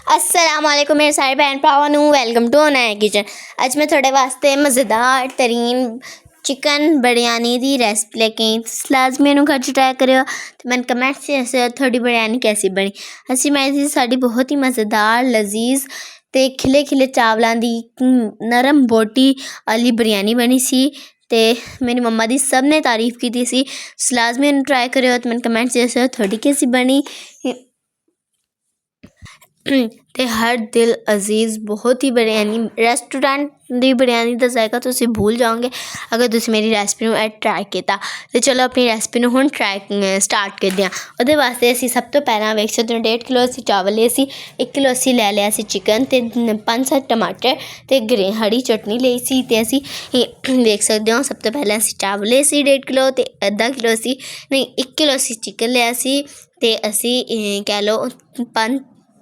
अस्सलामुअलैकुम मेरे सारे भैन भरावां नूं वेलकम टू नया किचन। अज मैं थोड़े वास्ते मज़ेदार तरीन चिकन बिरयानी दी रेसिपी लेके आई। लाजमी इनू घर च ट्राई करियो ते मैंने कमेंट से दस्सियो थोड़ी बिरयानी कैसी बनी। असी मैं दी साड़ी बहुत ही मज़ेदार लजीज ते खिले खिले चावलों दी नरम बोटी वाली बिरयानी बनी सी ते मेरी मम्मा दी सब ने तारीफ़ की सी। लाजमी इनू ट्राई करियो ते मैंने कमेंट से दस्सियो थोड़ी कैसी बनी। ते हर दिल अजीज़ बहुत ही बिरयानी रेस्टोरेंट दी बिरयानी का जायका तुसी भूल जाओगे अगर तुसी मेरी रेसिपी नूं ट्राई किया। तो चलो अपनी रेसिपी नूं हुण ट्राई स्टार्ट करदे हां। उहदे वास्ते असीं सब तो पहलां वेख सकदे हो 1.5 किलो असीं चावल ले सी, 1 किलो असीं लै लिया सी चिकन ते 5-7 टमाटर ते हरी चटनी ਲਈ सी ते असीं वेख सकदे हो। सब तो पहले असीं चावल ले सी 1.5 किलो ते अद्धा किलो असीं नहीं 1 किलो असीं चिकन लिया सी ते असीं कह लो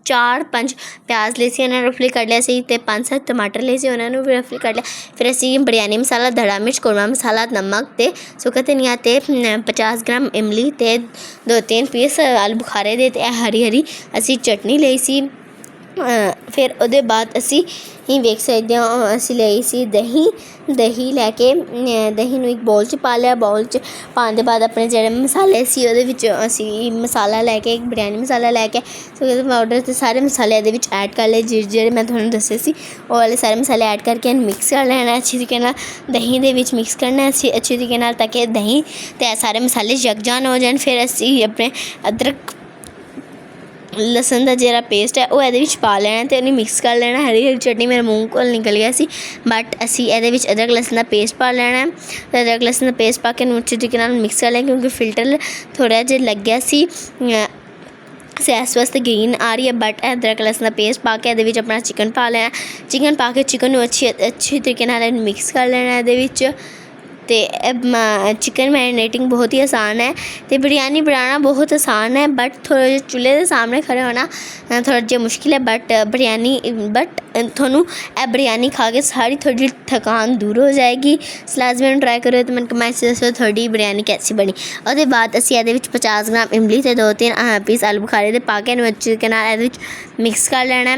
4-5 प्याज ले सी उन्हें रफली कट लिया सी ते 5-7 टमाटर ले सी उन्होंने भी रफली कट लिया। फिर असी बिरयानी मसाला, धड़ा मिर्च, कौरमा मसाला, नमक ते सुक्का धनिया ते 50 ग्राम इमली ते 2-3 पीस आलू बुखारे दे ते हरी हरी असी चटनी ले सी। फिर उहदे बाद असी वेख सकते हो असी ले सी दही लैके दही नूं एक बाउल च पा लिया। बाउल च पाने दे बाद अपने जेह्ड़े मसाले सी ओहदे विच असी मसाला लैके एक बिरयानी मसाला लैके पाउडर ते सारे मसाले एहदे विच ऐड कर ले जेह्ड़े मैं तुहानूं दस्से सी ओह वाले सारे मसाले ऐड करके मिक्स कर लैना अच्छी तरीके नाल। दही दे विच मिक्स करना अच्छी तरीके नाल ताकि दही ते सारे मसाले यकजान हो जान। फिर असी अपने अदरक लसन का जो पेस्ट है वह ये पा लेना तो उन्हें मिक्स कर लेना। हरी हरी चटनी मेरे मूँह को निकल गया सी बट असी ये अदरक लसन का पेस्ट पा लेना है। तो अदरक लसन का पेस्ट पा के अच्छे तरीके मिक्स कर लें क्योंकि फिल्टर थोड़ा जो लग गया सी इस वास्ते ग्रीन आ रही है बट अदरक लसन का पेस्ट पा के अपना चिकन पा लेना। चिकन पा के चिकन अच्छी तरीके मिक्स कर लेना। ये ते चिकन मैरिनेटिंग बहुत ही आसान है तो बिरयानी बनाना बहुत आसान है बट थोड़ा चूल्हे के सामने खड़े होना थोड़ा जो मुश्किल है बट थोनू बिरयानी खा के सारी थोड़ी थकान दूर हो जाएगी। लाजमी ट्राई करो तो मैंने कमेंट से दसो थोड़ी बिरयानी कैसी बनी। उसके बाद असी ये 50 ग्राम इमली ते 2-3 पीस आलू बुखारे दे पा के अच्छे तरीके मिक्स कर लेना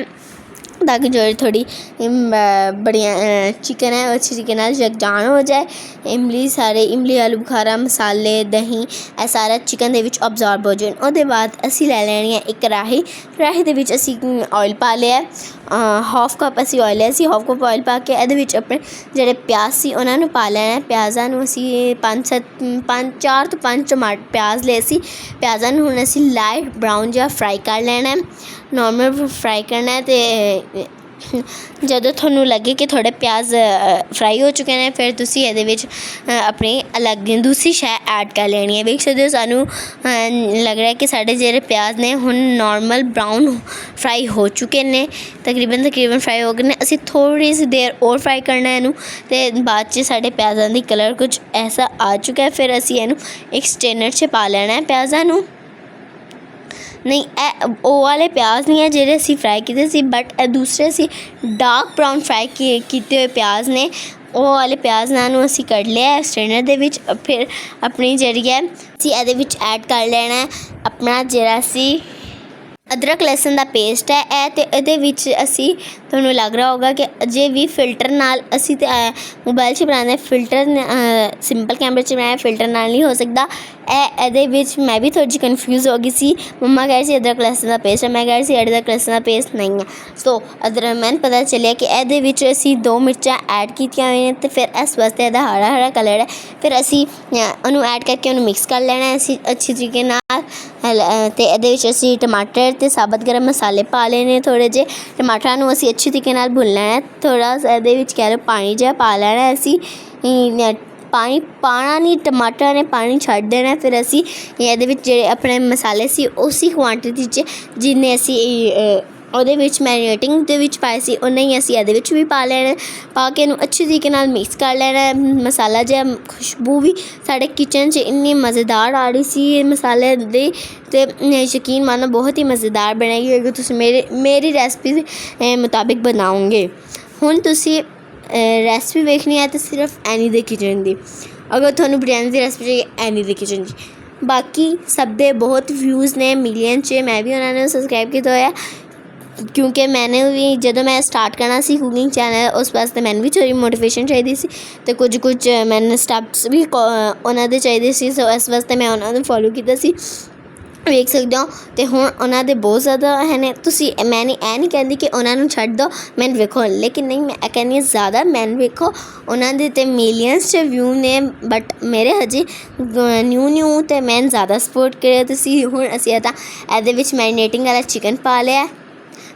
ताकि जो थोड़ी बढ़िया चिकन है अच्छी तरीके यकजान हो जाए। इमली आलू बुखारा मसाले दही यह सारा चिकन दे विच अब्जॉर्ब हो जाए। उसके बाद असी लै लैनी है एक कढ़ाही दे विच असी ऑयल पा लिया हाफ कप असी ऑयल लिया सी। हाफ कप ऑयल पा के ये अपने जोड़े प्याज सी उन्होंने पा लेना। प्याज़ा असी 4 तो 5 टमाटर प्याज ले सी। प्याज़ा हुण असी लाइट ब्राउन जहा फ्राई कर लेना है नॉर्मल फ्राई करना है। तो जदों थोनू लगे कि थोड़े प्याज फ्राई हो चुके हैं फिर तुसी ये अपनी अलग दूसरी शै ऐड कर लेनी है। देख सकते हो सानू लग रहा है कि साढ़े जेह्ड़े प्याज ने हुण नॉर्मल ब्राउन फ्राई हो चुके हैं तकरीबन फ्राई हो गए। असी थोड़ी सी देर और फ्राई करना है इनू ते बाद च साढ़े प्याज़ां दी कलर कुछ ऐसा आ चुका है। फिर असी इनू एक स्ट्रेनर च पा लेना है प्याज़ां नू। नहीं वो वाले प्याज नहीं है जेह्ड़े असी फ्राई किए सी बट दूसरे असी डार्क ब्राउन फ्राई किए हुए प्याज ने वो वाले प्याज नानू असी कढ़ लिया स्ट्रेनर दे विच। फिर अपनी जेह्ड़ी है असी ये ऐड कर लेना है अपना जेह्ड़ा असी अदरक लसन का पेस्ट है तो ये असी तुहानू लग रहा होगा कि अजे भी फिल्टर नाल असी तो मोबाइल से बनाते फिल्टर सिंपल कैमरे से बनाया फिल्टर नाल नहीं हो सकता। मैं भी थोड़ी कन्फ्यूज़ हो गई सी। मम्मा कह रही सी अदरक लसन का पेस्ट है मैं कह रही सी अदरक लसन का पेस्ट नहीं है। सो मैंने पता चलिया कि ये असी 2 मिर्चा ऐड कीतियां हुई तो फिर इस वास्ते यदा हरा हरा कलर है। फिर असी उन्होंने ऐड करके उन्होंने मिक्स कर लेना है अच्छी तरीके नाल। तो ये असी टमाटर ते साबत गर्म मसाले पा लेने थोड़े जे टमाटरां नूं असी अच्छी तरीके नाल भुन लेना। थोड़ा सा ये कह लो पानी जिहा पा लेना असी पानी पाना नहीं टमाटर ने पानी छड्ड देना। फिर असी ये अपने मसाले सी उसी क्वांटिटी च जिन्ने असी ਉਹਦੇ ਵਿੱਚ मैरिनेटिंग ਦੇ ਵਿੱਚ पाए सी उन्ने ही असी ये भी पा लेना पा के अच्छी तरीके नाल मिक्स कर लेना। मसाला जो खुशबू भी साढ़े किचन च इन्नी मज़ेदार आ रही सी मसाले दी ते यकीन मानो बहुत ही मज़ेदार बनेगी अगर तुम मेरी रेसिपी मुताबिक बनाओगे। हुण तुसी रेसिपी देखनी है तो सिर्फ एनी दे किचन दी। अगर तुहानू बिरयानी की रेसिपी चाहिए एनी दे किचन की बाकी सब दे बहुत व्यूज़ ने मिलियन च मैं भी उन्होंने सब्सक्राइब किया होया ਕਿਉਂਕਿ ਮੈਨੇ ਵੀ ਜਦੋਂ ਮੈਂ ਸਟਾਰਟ ਕਰਨਾ ਸੀ ਕੁਕਿੰਗ ਚੈਨਲ ਉਸ ਵਾਸਤੇ ਮੈਨੂੰ ਵੀ ਥੋੜ੍ਹੀ ਮੋਟੀਵੇਸ਼ਨ ਚਾਹੀਦੀ ਸੀ ਅਤੇ ਕੁਝ ਮੈਨੂੰ ਸਟੈਪਸ ਵੀ ਉਹਨਾਂ ਦੇ ਚਾਹੀਦੇ ਸੀ। ਸੋ ਇਸ ਵਾਸਤੇ ਮੈਂ ਉਹਨਾਂ ਨੂੰ ਫੋਲੋ ਕੀਤਾ ਸੀ, ਵੇਖ ਸਕਦੇ ਹੋ। ਅਤੇ ਹੁਣ ਉਹਨਾਂ ਦੇ ਬਹੁਤ ਜ਼ਿਆਦਾ ਹੈ ਨੇ, ਤੁਸੀਂ ਮੈਂ ਨਹੀਂ ਕਹਿੰਦੀ ਕਿ ਉਹਨਾਂ ਨੂੰ ਛੱਡ ਦਿਓ, ਮੈਨੂੰ ਵੇਖੋ, ਲੇਕਿਨ ਨਹੀਂ, ਮੈਂ ਕਹਿੰਦੀ ਹਾਂ ਜ਼ਿਆਦਾ ਮੈਨੂੰ ਵੇਖੋ। ਉਹਨਾਂ ਦੇ ਤਾਂ ਮਿਲੀਅਨਸ 'ਚ ਵਿਊ ਨੇ, ਬਟ ਮੇਰੇ ਹਜੇ ਨਿਊ ਅਤੇ ਮੈਨੂੰ ਜ਼ਿਆਦਾ ਸਪੋਰਟ ਕਰਿਆ ਤੁਸੀਂ। ਹੁਣ ਅਸੀਂ ਇਹਦੇ ਵਿੱਚ ਮੈਰੀਨੇਟਿੰਗ ਵਾਲਾ ਚਿਕਨ ਪਾ ਲਿਆ।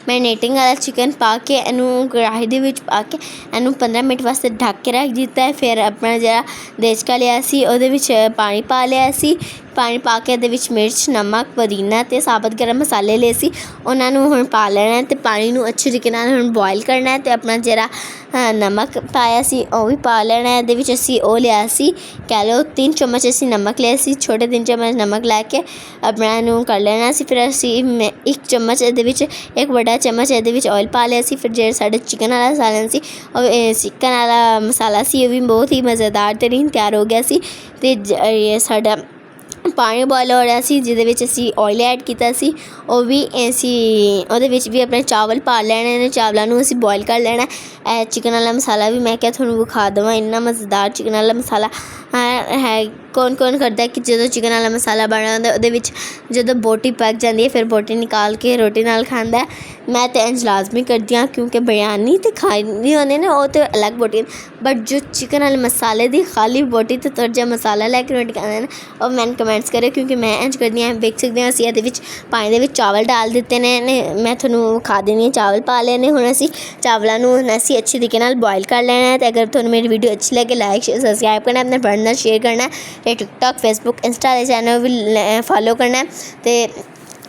ਮੈਰੀਨੇਟਿੰਗ ਵਾਲਾ ਚਿਕਨ ਪਾ ਕੇ ਇਹਨੂੰ ਕੜਾਹੀ ਦੇ ਵਿੱਚ ਪਾ ਕੇ ਇਹਨੂੰ 15 ਮਿੰਟ ਵਾਸਤੇ ਢੱਕ ਕੇ ਰੱਖ ਦਿੱਤਾ ਹੈ। ਫਿਰ ਆਪਣਾ ਜਿਹੜਾ ਦੇਚਕਾ ਲਿਆ ਸੀ ਉਹਦੇ ਵਿੱਚ ਪਾਣੀ ਪਾ ਲਿਆ ਸੀ। ਪਾਣੀ ਪਾ ਕੇ ਇਹਦੇ ਵਿੱਚ ਮਿਰਚ, ਨਮਕ, ਪੁਦੀਨਾ ਅਤੇ ਸਾਬਤ ਗਰਮ ਮਸਾਲੇ ਲਏ ਸੀ, ਉਹਨਾਂ ਨੂੰ ਹੁਣ ਪਾ ਲੈਣਾ ਅਤੇ ਪਾਣੀ ਨੂੰ ਅੱਛੇ ਤਰੀਕੇ ਨਾਲ ਹੁਣ ਬੋਇਲ ਕਰਨਾ। ਅਤੇ ਆਪਣਾ ਜਿਹੜਾ ਨਮਕ ਪਾਇਆ ਸੀ ਉਹ ਵੀ ਪਾ ਲੈਣਾ। ਇਹਦੇ ਵਿੱਚ ਅਸੀਂ ਉਹ ਲਿਆ ਸੀ, ਕਹਿ ਲਓ 3 ਚਮਚ ਅਸੀਂ ਨਮਕ ਲਿਆ ਸੀ, ਛੋਟੇ 3 ਚਮਚ ਨਮਕ ਲੈ ਕੇ ਆਪਣਾ ਇਹਨੂੰ ਕਰ ਲੈਣਾ ਸੀ। ਫਿਰ ਅਸੀਂ 1 ਚਮਚ ਇਹਦੇ ਵਿੱਚ, 1 ਵੱਡਾ ਚਮਚ ਇਹਦੇ ਵਿੱਚ ਆਇਲ ਪਾ ਲਿਆ ਸੀ। ਫਿਰ ਜਿਹੜਾ ਸਾਡਾ ਚਿਕਨ ਵਾਲਾ ਸਾਲਨ ਸੀ, ਉਹ ਚਿਕਨ ਵਾਲਾ ਮਸਾਲਾ ਸੀ, ਉਹ ਵੀ ਬਹੁਤ ਹੀ ਮਜ਼ੇਦਾਰ ਤਰੀਨ ਤਿਆਰ ਹੋ ਗਿਆ ਸੀ। ਅਤੇ ਇਹ ਸਾਡਾ ਪਾਣੀ ਬੋਇਲ ਹੋ ਰਿਹਾ ਸੀ ਜਿਹਦੇ ਵਿੱਚ ਅਸੀਂ ਆਇਲ ਐਡ ਕੀਤਾ ਸੀ, ਉਹ ਵੀ ਅਸੀਂ ਉਹਦੇ ਵਿੱਚ ਵੀ ਆਪਣੇ ਚਾਵਲ ਪਾ ਲੈਣੇ ਨੇ। ਚਾਵਲਾਂ ਨੂੰ ਅਸੀਂ ਬੋਇਲ ਕਰ ਲੈਣਾ। ਇਹ ਚਿਕਨ ਵਾਲਾ ਮਸਾਲਾ ਵੀ ਮੈਂ ਕਿਹਾ ਤੁਹਾਨੂੰ ਵਿਖਾ ਦੇਵਾਂ, ਇੰਨਾ ਮਜ਼ੇਦਾਰ ਚਿਕਨ ਵਾਲਾ ਮਸਾਲਾ ਹੈ। ਕੌਣ ਕਰਦਾ ਕਿ ਜਦੋਂ ਚਿਕਨ ਵਾਲਾ ਮਸਾਲਾ ਬਣਾ ਹੁੰਦਾ ਉਹਦੇ ਵਿੱਚ ਜਦੋਂ ਬੋਟੀ ਪੱਕ ਜਾਂਦੀ ਹੈ ਫਿਰ ਬੋਟੀ ਨਿਕਾਲ ਕੇ ਰੋਟੀ ਨਾਲ ਖਾਂਦਾ। ਮੈਂ ਤਾਂ ਇੰਝ ਲਾਜ਼ਮੀ ਕਰਦੀ ਹਾਂ, ਕਿਉਂਕਿ ਬਿਰਯਾਨੀ ਤਾਂ ਖਾਣੀ ਹੁੰਦੀ ਨੇ, ਉਹ ਤਾਂ ਅਲੱਗ ਬੋਟੀ, ਬਟ ਜੋ ਚਿਕਨ ਵਾਲੇ ਮਸਾਲੇ ਦੀ ਖਾਲੀ ਬੋਟੀ ਅਤੇ ਥੋੜ੍ਹਾ ਜਿਹਾ ਮਸਾਲਾ ਲੈ ਕੇ ਰੋਟੀ ਖਾਂਦੇ ਨੇ, ਉਹ ਮੈਨੂੰ ਕਮੈਂਟਸ ਕਰਿਓ, ਕਿਉਂਕਿ ਮੈਂ ਇੰਝ ਕਰਦੀ ਹਾਂ। ਵੇਖ ਸਕਦੇ ਹਾਂ ਅਸੀਂ ਇਹਦੇ ਵਿੱਚ ਪਾਣੀ ਦੇ ਵਿੱਚ ਚਾਵਲ ਡਾਲ ਦਿੱਤੇ ਨੇ, ਮੈਂ ਤੁਹਾਨੂੰ ਵਿਖਾ ਦਿੰਦੀ ਹਾਂ। ਚਾਵਲ ਪਾ ਲਏ ਨੇ, ਹੁਣ ਅਸੀਂ ਚਾਵਲਾਂ ਨੂੰ ਅਸੀਂ ਅੱਛੇ ਤਰੀਕੇ ਨਾਲ ਬੋਇਲ ਕਰ ਲੈਣਾ ਹੈ। ਅਤੇ ਅਗਰ ਤੁਹਾਨੂੰ ਮੇਰੀ ਵੀਡੀਓ ਅੱਛੀ ਲੱਗੇ, ਲਾਈਕ ਸ਼ੇਅਰ ਸਬਸਕ੍ਰਾਈਬ ਕਰਨਾ, ਆਪਣੇ ਫਰੈਂਡ ਨਾਲ ਸ਼ੇਅਰ करना है। टिकटॉक, फेसबुक, इंस्टा वाले चैनल भी फॉलो करना है। तो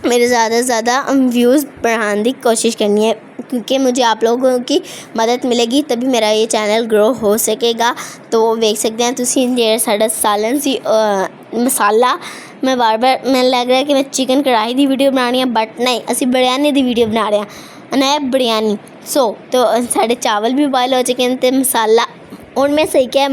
मेरे ज़्यादा से ज़्यादा व्यूज़ बढ़ाने की कोशिश करनी है, क्योंकि मुझे आप लोगों की मदद मिलेगी तभी मेरा ये चैनल ग्रो हो सकेगा। तो देख सकते हैं तुसी ਜਿਹੜਾ ਸਾਡਾ ਸਾਲਨ ਸੀ ਮਸਾਲਾ, मैं बार मैंने लग रहा है कि मैं चिकन कढ़ाई की वीडियो बना रही हूँ, बट नहीं, असी बिरयानी की वीडियो बना रहे हैं, नया बिरयानी। तो साढ़े चावल भी बॉयल हो चुके हैं। तो मसाला ਹੁਣ ਮੈਂ ਸਹੀ ਕਿਹਾ,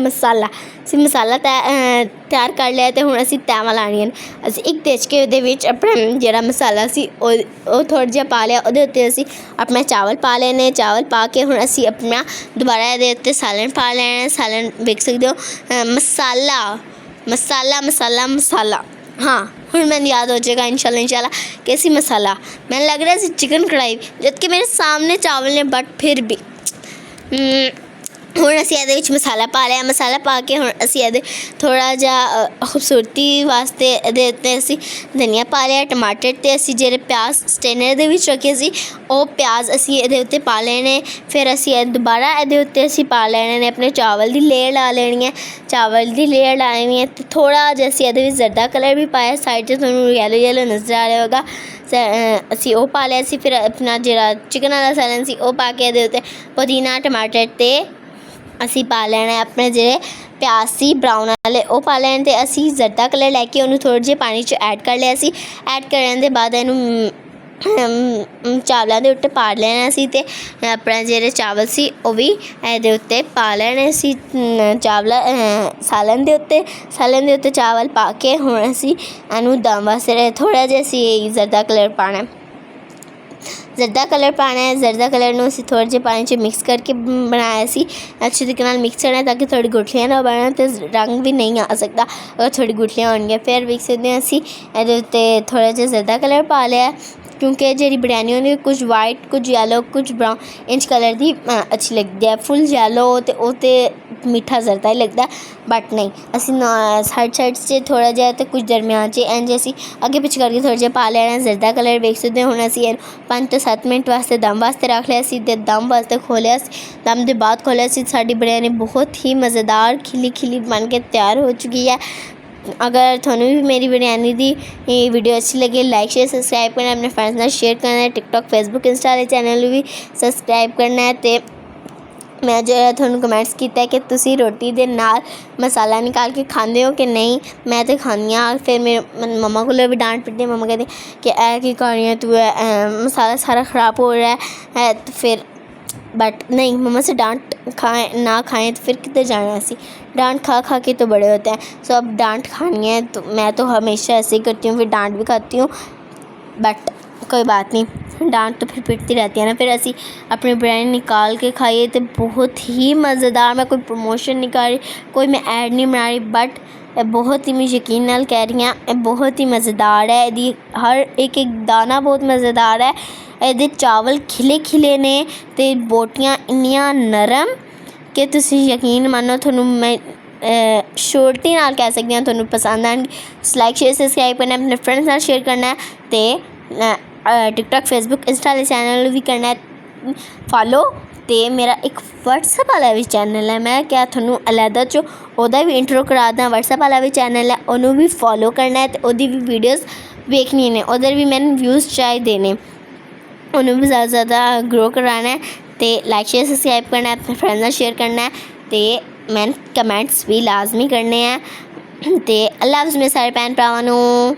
ਅਸੀਂ ਮਸਾਲਾ ਤਿਆਰ ਕਰ ਲਿਆ। ਅਤੇ ਹੁਣ ਅਸੀਂ ਤੈਵਾਂ ਲਾਉਣੀਆਂ ਨੇ। ਅਸੀਂ ਇੱਕ ਦੇਚਕੇ ਦੇ ਵਿੱਚ ਆਪਣਾ ਜਿਹੜਾ ਮਸਾਲਾ ਸੀ ਉਹ ਥੋੜ੍ਹਾ ਜਿਹਾ ਪਾ ਲਿਆ, ਉਹਦੇ ਉੱਤੇ ਅਸੀਂ ਆਪਣੇ ਚਾਵਲ ਪਾ ਲਏ ਨੇ। ਚਾਵਲ ਪਾ ਕੇ ਹੁਣ ਅਸੀਂ ਆਪਣਾ ਦੁਬਾਰਾ ਇਹਦੇ ਉੱਤੇ ਸਾਲਨ ਪਾ ਲੈਣਾ। ਸਾਲਨ ਵੇਖ ਸਕਦੇ ਹੋ, ਮਸਾਲਾ ਹਾਂ, ਹੁਣ ਮੈਨੂੰ ਯਾਦ ਹੋ ਜਾਏਗਾ ਇਨਸ਼ਾਅੱਲਾ ਕਿ ਅਸੀਂ ਮਸਾਲਾ, ਮੈਨੂੰ ਲੱਗ ਰਿਹਾ ਸੀ ਚਿਕਨ ਕੜਾਈ, ਜਦ ਕਿ ਮੇਰੇ ਸਾਹਮਣੇ ਚਾਵਲ ਨੇ, ਬਟ ਫਿਰ ਵੀ ਹੁਣ ਅਸੀਂ ਇਹਦੇ ਵਿੱਚ ਮਸਾਲਾ ਪਾ ਲਿਆ। ਮਸਾਲਾ ਪਾ ਕੇ ਹੁਣ ਅਸੀਂ ਇਹਦੇ ਥੋੜ੍ਹਾ ਜਿਹਾ ਖੂਬਸੂਰਤੀ ਵਾਸਤੇ ਇਹਦੇ ਉੱਤੇ ਅਸੀਂ ਧਨੀਆ ਪਾ ਲਿਆ, ਟਮਾਟਰ, ਅਤੇ ਅਸੀਂ ਜਿਹੜੇ ਪਿਆਜ਼ ਸਟੇਨਰ ਦੇ ਵਿੱਚ ਰੱਖੇ ਸੀ ਉਹ ਪਿਆਜ਼ ਅਸੀਂ ਇਹਦੇ ਉੱਤੇ ਪਾ ਲੈਣੇ। ਫਿਰ ਅਸੀਂ ਦੁਬਾਰਾ ਇਹਦੇ ਉੱਤੇ ਅਸੀਂ ਪਾ ਲੈਣੇ ਨੇ ਆਪਣੇ ਚਾਵਲ ਦੀ ਲੇਅਰ ਲਾ ਲੈਣੀ ਹੈ। ਅਤੇ ਥੋੜ੍ਹਾ ਜਿਹਾ ਅਸੀਂ ਇਹਦੇ ਵਿੱਚ ਜ਼ਰਦਾ ਕਲਰ ਵੀ ਪਾਇਆ, ਸਾਈਡ 'ਚ ਤੁਹਾਨੂੰ ਯੈਲੋ ਨਜ਼ਰ ਆ ਰਿਹਾ ਹੋਗਾ, ਅਸੀਂ ਉਹ ਪਾ ਲਿਆ ਸੀ। ਫਿਰ ਆਪਣਾ ਜਿਹੜਾ ਚਿਕਨ ਵਾਲਾ ਸਾਲਨ ਸੀ ਉਹ ਪਾ ਕੇ ਇਹਦੇ ਉੱਤੇ ਪੁਦੀਨਾ, ਟਮਾਟਰ ਅਤੇ ਅਸੀਂ ਪਾ ਲੈਣਾ ਆਪਣੇ ਜਿਹੜੇ ਪਿਆਜ਼ ਸੀ ਬਰਾਊਨ ਵਾਲੇ, ਉਹ ਪਾ ਲੈਣ। ਅਤੇ ਅਸੀਂ ਜ਼ਰਦਾ ਕਲਰ ਲੈ ਕੇ ਉਹਨੂੰ ਥੋੜ੍ਹੇ ਜਿਹੇ ਪਾਣੀ 'ਚ ਐਡ ਕਰ ਲਿਆ ਸੀ। ਐਡ ਕਰਨ ਦੇ ਬਾਅਦ ਇਹਨੂੰ ਚਾਵਲਾਂ ਦੇ ਉੱਤੇ ਪਾ ਲੈਣਾ ਸੀ। ਅਤੇ ਆਪਣਾ ਜਿਹੜੇ ਚਾਵਲ ਸੀ ਉਹ ਵੀ ਇਹਦੇ ਉੱਤੇ ਪਾ ਲੈਣੇ ਸੀ, ਸਾਲਨ ਦੇ ਉੱਤੇ ਚਾਵਲ ਪਾ ਕੇ ਹੁਣ ਅਸੀਂ ਇਹਨੂੰ ਦਮ ਵਾਸਤੇ ਥੋੜ੍ਹਾ ਜਿਹਾ ਅਸੀਂ ਜ਼ਰਦਾ ਕਲਰ ਪਾਉਣਾ ਹੈ। ਜ਼ਰਦਾ ਕਲਰ ਨੂੰ ਅਸੀਂ ਥੋੜ੍ਹੇ ਜਿਹੇ ਪਾਣੀ 'ਚ ਮਿਕਸ ਕਰਕੇ ਬਣਾਇਆ ਸੀ, ਅੱਛੇ ਤਰੀਕੇ ਨਾਲ ਮਿਕਸ ਕਰਨਾ ਤਾਂ ਕਿ ਥੋੜ੍ਹੀ ਗੁਠਲੀਆਂ ਨਾ ਬਣਨ ਅਤੇ ਰੰਗ ਵੀ ਨਹੀਂ ਆ ਸਕਦਾ ਅਗਰ ਥੋੜ੍ਹੀ ਗੁਠਲੀਆਂ ਹੋਣਗੀਆਂ। ਫਿਰ ਵੇਖ ਸਕਦੇ ਹਾਂ ਅਸੀਂ ਇਹਦੇ ਉੱਤੇ ਥੋੜ੍ਹਾ ਜਿਹਾ ਜ਼ਰਦਾ ਕਲਰ ਪਾ ਲਿਆ, ਕਿਉਂਕਿ ਜਿਹੜੀ ਬਿਰਯਾਨੀ ਹੁੰਦੀ ਕੁਝ ਵਾਈਟ, ਕੁਝ ਯੈਲੋ, ਕੁਝ ਬਰਾਊਨ ਇੰਚ ਕਲਰ ਦੀ ਅੱਛੀ ਲੱਗਦੀ ਹੈ। ਫੁੱਲ ਯੈਲੋ ਅਤੇ ਉਹ ਤਾਂ ਮਿੱਠਾ ਜ਼ਰਦਾ ਹੀ ਲੱਗਦਾ, ਬਟ ਨਹੀਂ, ਅਸੀਂ ਸਾਈਡ 'ਚ ਥੋੜ੍ਹਾ ਜਿਹਾ ਅਤੇ ਕੁਝ ਦਰਮਿਆਨ 'ਚ ਇੰਝ ਅਸੀਂ ਅੱਗੇ ਪਿੱਛੇ ਕਰਕੇ ਥੋੜ੍ਹਾ ਜਿਹਾ ਪਾ ਲੈਣਾ ਜ਼ਰਦਾ ਕਲਰ। ਵੇਖ ਸਕਦੇ ਹੁਣ ਅਸੀਂ ਇਹਨੂੰ 5 ਤੋਂ 7 ਮਿੰਟ ਵਾਸਤੇ ਦਮ ਵਾਸਤੇ ਰੱਖ ਲਿਆ ਸੀ, ਅਤੇ ਦਮ ਵਾਸਤੇ ਖੋਲ੍ਹਿਆ ਸੀ। ਦਮ ਦੇ ਬਾਅਦ ਖੋਲ੍ਹਿਆ ਸੀ, ਸਾਡੀ ਬਿਰਯਾਨੀ ਬਹੁਤ ਹੀ ਮਜ਼ੇਦਾਰ ਖਿਲੀ ਬਣ ਕੇ ਤਿਆਰ ਹੋ ਚੁੱਕੀ ਹੈ। ਅਗਰ ਤੁਹਾਨੂੰ ਵੀ ਮੇਰੀ ਬਿਰਯਾਨੀ ਦੀ ਵੀਡੀਓ ਅੱਛੀ ਲੱਗੇ, ਲਾਈਕ ਸ਼ੇਅਰ ਸਬਸਕ੍ਰਾਈਬ ਕਰਨਾ, ਆਪਣੇ ਫਰੈਂਡਸ ਨਾਲ ਸ਼ੇਅਰ ਕਰਨਾ ਹੈ। ਟਿਕਟॉक, ਫੇਸਬੁੱਕ, ਇੰਸਟਾ ਵਾਲੇ ਚੈਨਲ ਨੂੰ ਵੀ ਸਬਸਕ੍ਰਾਈਬ ਕਰਨਾ ਹੈ। ਅਤੇ ਮੈਂ ਜਿਹੜਾ ਤੁਹਾਨੂੰ ਕਮੈਂਟਸ ਕੀਤਾ ਕਿ ਤੁਸੀਂ ਰੋਟੀ ਦੇ ਨਾਲ ਮਸਾਲਾ ਨਿਕਾਲ ਕੇ ਖਾਂਦੇ ਹੋ ਕਿ ਨਹੀਂ, ਮੈਂ ਤਾਂ ਖਾਂਦੀ ਹਾਂ। ਫਿਰ ਮੇਰੇ ਮੰਮਾ ਕੋਲੋਂ ਵੀ ਡਾਂਟ ਪਿੱਟਦੀ, ਮੰਮਾ ਕਹਿੰਦੀ ਕਿ ਇਹ ਕੀ ਕਰ ਰਹੀ ਹੈ ਤੂੰ, ਮਸਾਲਾ ਸਾਰਾ ख़राब ਹੋ ਰਿਹਾ ਹੈ। तो फिर बट नहीं, मम्मा से डांट ना खाएं तो फिर किधर जाना है। डांट खा के तो बड़े होते हैं। सो अब डांट खानी है तो मैं तो हमेशा ऐसे ही करती हूँ, फिर डांट भी खाती हूँ, बट कोई बात नहीं, डांट तो फिर पिटती रहती है ना। फिर असी अपनी बिरयानी निकाल के खाइए तो बहुत ही मज़ेदार। मैं कोई प्रमोशन नहीं कर रही, कोई मैं ऐड नहीं बना रही, बट बहुत ही मैं यकीन नाल कह रही हाँ, बहुत ही मज़ेदार है। इहदी हर एक एक दाना बहुत मज़ेदार है। इहदे चावल खिले खिले ने ते बोटियां इन्नियां नरम कि तुसी यकीन मानो थोनू मैं श्योरिटी नाल कह सकदी हाँ थोनू पसंद आएगी। लाइक शेयर सबसक्राइब करना, अपने फ्रेंड्स नाल शेयर करना है ते टिकटॉक फेसबुक इंस्टा वाले चैनल भी करना है फॉलो। ते मेरा एक व्हाट्सएप वाला भी चैनल है, मैं क्या थोनू अलहदा चो ओहदा भी इंट्रो करा दा। व्हाट्सएप वाला भी चैनल है, उन्होंने भी फॉलो करना है ते ओहदी भी वीडियोज़ वेखनी ने, उधर भी मैंने व्यूज़ चाहिए ने, उन्होंने भी ज़्यादा से ज़्यादा ग्रो कराना है। तो लाइक शेयर सबसक्राइब करना है, अपने फ्रेंड्स नाल शेयर करना है, तो मैंने कमेंट्स भी लाजमी करने हैं। तो अल्लाह हाफ़िज़ मेरे सारे भैन भरावां नूं।